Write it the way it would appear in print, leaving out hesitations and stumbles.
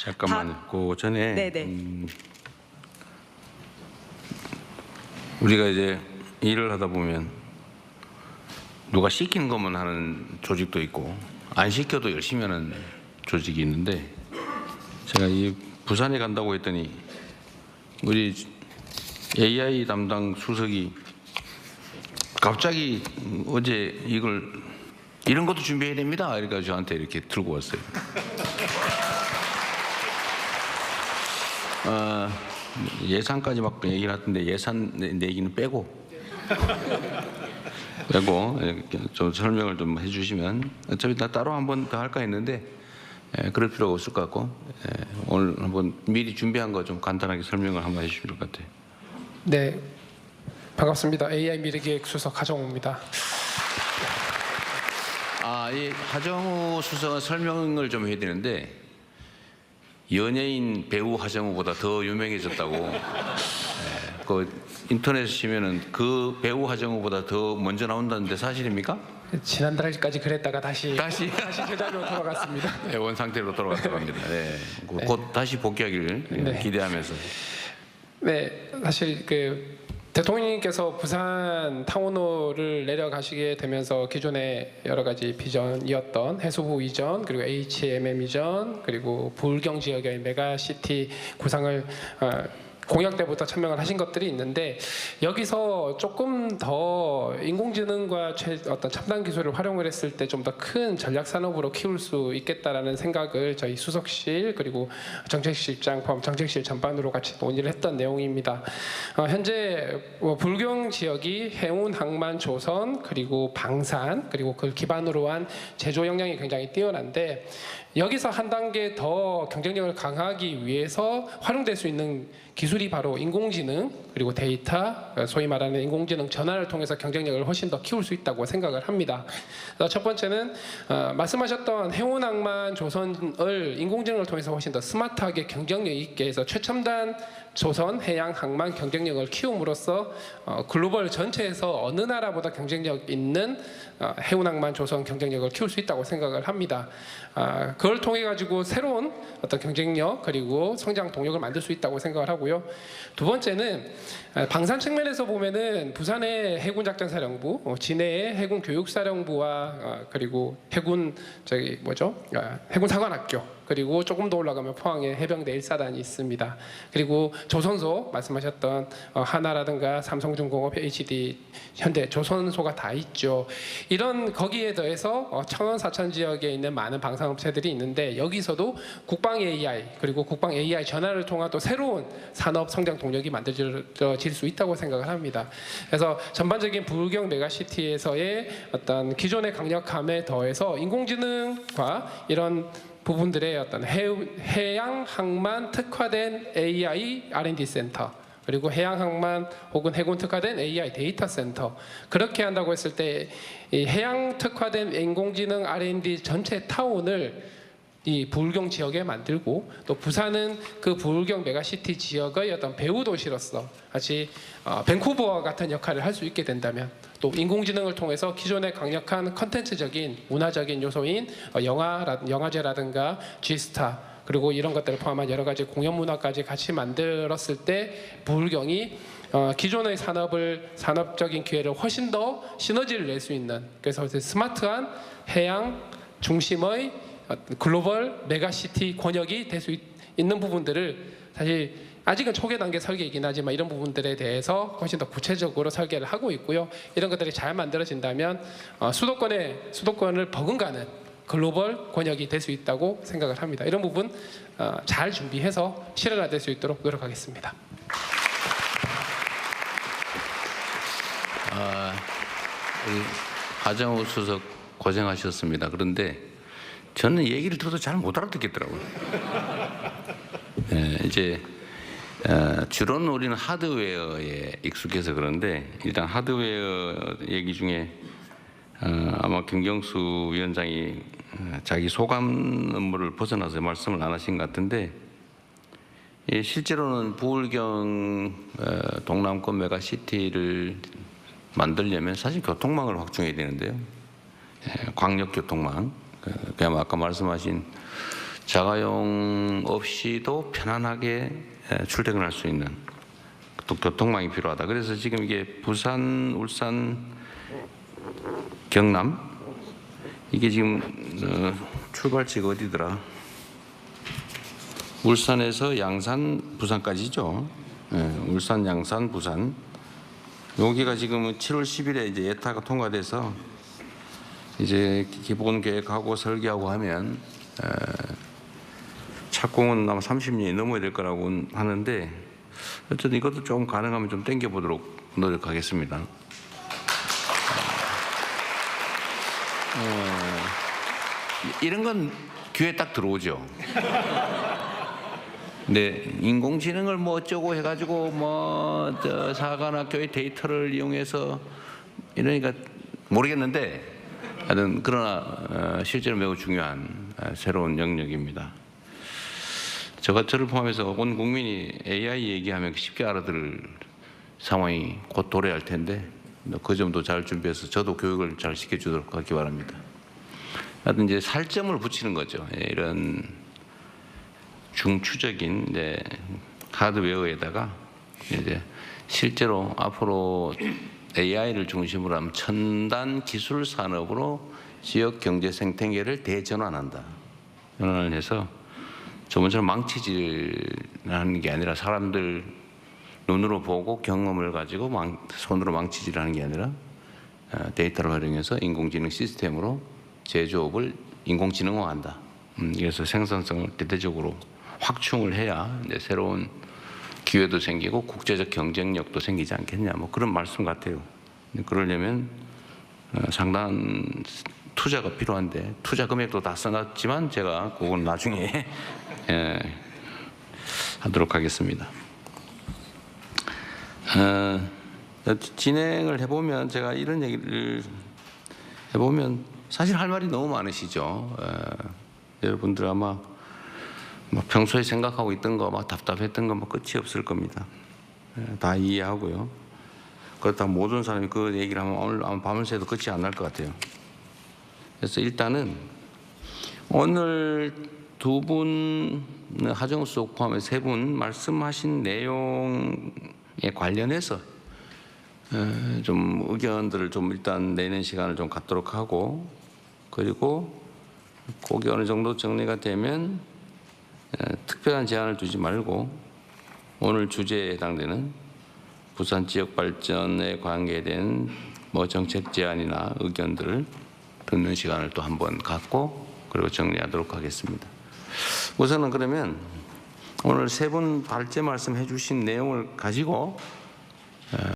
잠깐만요. 그 전에 네네. 우리가 이제 일을 하다 보면 누가 시키는 것만 하는 조직도 있고 안 시켜도 열심히 하는 조직이 있는데, 제가 이 부산에 간다고 했더니 우리 AI 담당 수석이 갑자기 어제 이런 것도 준비해야 됩니다. 그러니까 저한테 이렇게 들고 왔어요. 예산까지 막 얘기를 하던데 예산 내기는 빼고 좀 설명을 좀 해주시면, 어차피 나 따로 한 번 더 할까 했는데 그럴 필요가 없을 것 같고, 오늘 한번 미리 준비한 거 좀 간단하게 설명을 한번 해주실 것 같아요. 네, 반갑습니다. AI 미래기획 수석 하정우입니다. 이 하정우 수석은 설명을 좀 해야 되는데, 연예인 배우 하정우보다 더 유명해졌다고. 그 인터넷에 치면은 그 배우 하정우보다 더 먼저 나온다는데 사실입니까? 지난달까지 그랬다가 다시 제자리로 돌아갔습니다. 네, 원 상태로 돌아갔다고 합니다. 네, 곧 다시 복귀하기를 기대하면서. 네, 사실 그 대통령님께서 부산 타운홀을 내려가시게 되면서 기존의 여러 가지 비전이었던 해수부 이전, 그리고 HMM 이전, 그리고 부울경 지역의 메가시티 구상을 공약 때부터 천명을 하신 것들이 있는데, 여기서 조금 더 인공지능과 어떤 첨단 기술을 활용을 했을 때 좀 더 큰 전략 산업으로 키울 수 있겠다라는 생각을 저희 수석실 그리고 정책실장 포함 정책실 전반으로 같이 논의를 했던 내용입니다. 현재 불경 지역이 해운, 항만, 조선, 그리고 방산, 그리고 그걸 기반으로 한 제조 역량이 굉장히 뛰어난데, 여기서 한 단계 더 경쟁력을 강화하기 위해서 활용될 수 있는 기술이 바로 인공지능 그리고 데이터, 소위 말하는 인공지능 전환을 통해서 경쟁력을 훨씬 더 키울 수 있다고 생각을 합니다. 첫 번째는 말씀하셨던 해운, 항만, 조선을 인공지능을 통해서 훨씬 더 스마트하게 경쟁력 있게 해서 최첨단 조선, 해양, 항만 경쟁력을 키움으로써 글로벌 전체에서 어느 나라보다 경쟁력 있는 해운, 항만, 조선 경쟁력을 키울 수 있다고 생각을 합니다. 그걸 통해 가지고 새로운 어떤 경쟁력 그리고 성장 동력을 만들 수 있다고 생각을 하고요. 두 번째는 방산 측면에서 보면은 부산의 해군작전사령부, 진해의 해군교육사령부와 그리고 해군사관학교, 그리고 조금 더 올라가면 포항에 해병대 1사단이 있습니다. 그리고 조선소 말씀하셨던 하나라든가 삼성중공업, HD, 현대, 조선소가 다 있죠. 이런 거기에 더해서 청원 사천 지역에 있는 많은 방산업체들이 있는데, 여기서도 국방 AI 그리고 국방 AI 전환을 통한 또 새로운 산업 성장 동력이 만들어질 수 있다고 생각을 합니다. 그래서 전반적인 부울경 메가시티에서의 어떤 기존의 강력함에 더해서 인공지능과 이런 부분들의 어떤 해양 항만 특화된 AI R&D 센터, 그리고 해양 항만 혹은 해군 특화된 AI 데이터 센터, 그렇게 한다고 했을 때 이 해양 특화된 인공지능 R&D 전체 타운을 이 부울경 지역에 만들고, 또 부산은 그 부울경 메가시티 지역의 어떤 배후 도시로서 같이 밴쿠버와 같은 역할을 할 수 있게 된다면, 또 인공지능을 통해서 기존의 강력한 컨텐츠적인 문화적인 요소인 영화제라든가 G스타, 그리고 이런 것들을 포함한 여러 가지 공연 문화까지 같이 만들었을 때 부울경이 기존의 산업적인 기회를 훨씬 더 시너지를 낼 수 있는, 그래서 스마트한 해양 중심의 글로벌 메가시티 권역이 될 수 있는 부분들을, 사실 아직은 초기 단계 설계이긴 하지만 이런 부분들에 대해서 훨씬 더 구체적으로 설계를 하고 있고요. 이런 것들이 잘 만들어진다면 수도권을 버금가는 글로벌 권역이 될 수 있다고 생각을 합니다. 이런 부분 잘 준비해서 실현화될 수 있도록 노력하겠습니다. 하정우 수석 고생하셨습니다. 그런데 저는 얘기를 들어도 잘 못 알아듣겠더라고요. 이제 주로는 우리는 하드웨어에 익숙해서 그런데, 일단 하드웨어 얘기 중에 아마 김경수 위원장이 자기 소감 업무를 벗어나서 말씀을 안 하신 것 같은데, 실제로는 부울경 동남권 메가시티를 만들려면 사실 교통망을 확충해야 되는데요. 광역교통망, 그냥 아까 말씀하신 자가용 없이도 편안하게 출퇴근할 수 있는 또 교통망이 필요하다. 그래서 지금 이게 부산, 울산, 경남 이게 지금 출발지가 어디더라? 울산에서 양산, 부산까지죠. 울산, 양산, 부산. 여기가 지금 7월 10일에 이제 예타가 통과돼서 이제 기본 계획하고 설계하고 하면 착공은 아마 30년이 넘어야 될 거라고 하는데 어쨌든 이것도 좀 가능하면 좀 당겨보도록 노력하겠습니다. 이런 건 귀에 딱 들어오죠. 근데 인공지능을 뭐 어쩌고 해가지고 뭐 사관학교의 데이터를 이용해서 이러니까 모르겠는데 하여튼 그러나 실제로 매우 중요한 새로운 영역입니다. 저를 포함해서 온 국민이 AI 얘기하면 쉽게 알아들을 상황이 곧 도래할 텐데 그 점도 잘 준비해서 저도 교육을 잘 시켜주도록 하기 바랍니다. 하여튼 이제 살점을 붙이는 거죠. 이런 중추적인 이제 하드웨어에다가 이제 실제로 앞으로 AI를 중심으로 하면 첨단 기술 산업으로 지역 경제 생태계를 대전환한다. 전환을 해서 저번처럼 망치질하는 게 아니라 사람들 눈으로 보고 경험을 가지고 손으로 망치질하는 게 아니라 데이터를 활용해서 인공지능 시스템으로 제조업을 인공지능화한다. 그래서 생산성을 대대적으로 확충을 해야 이제 새로운 기회도 생기고 국제적 경쟁력도 생기지 않겠냐. 뭐 그런 말씀 같아요. 그러려면 상당한 투자가 필요한데 투자 금액도 다 써놨지만 제가 그건 나중에 하도록 하겠습니다. 진행을 해보면 제가 이런 얘기를 해보면 사실 할 말이 너무 많으시죠. 여러분들 아마 뭐 평소에 생각하고 있던 거 막 답답했던 거 뭐 끝이 없을 겁니다. 다 이해하고요. 그렇다고 모든 사람이 그 얘기를 하면 오늘 아마 밤을 새도 끝이 안 날 것 같아요. 그래서 일단은 오늘 두 분 하정우 수석 포함해 세 분 말씀하신 내용에 관련해서 좀 의견들을 좀 일단 내는 시간을 좀 갖도록 하고 그리고 그게 어느 정도 정리가 되면 특별한 제한을 두지 말고 오늘 주제에 해당되는 부산 지역 발전에 관계된 뭐 정책 제안이나 의견들을 듣는 시간을 또 한번 갖고 그리고 정리하도록 하겠습니다. 우선은 그러면 오늘 세 분 발제 말씀해 주신 내용을 가지고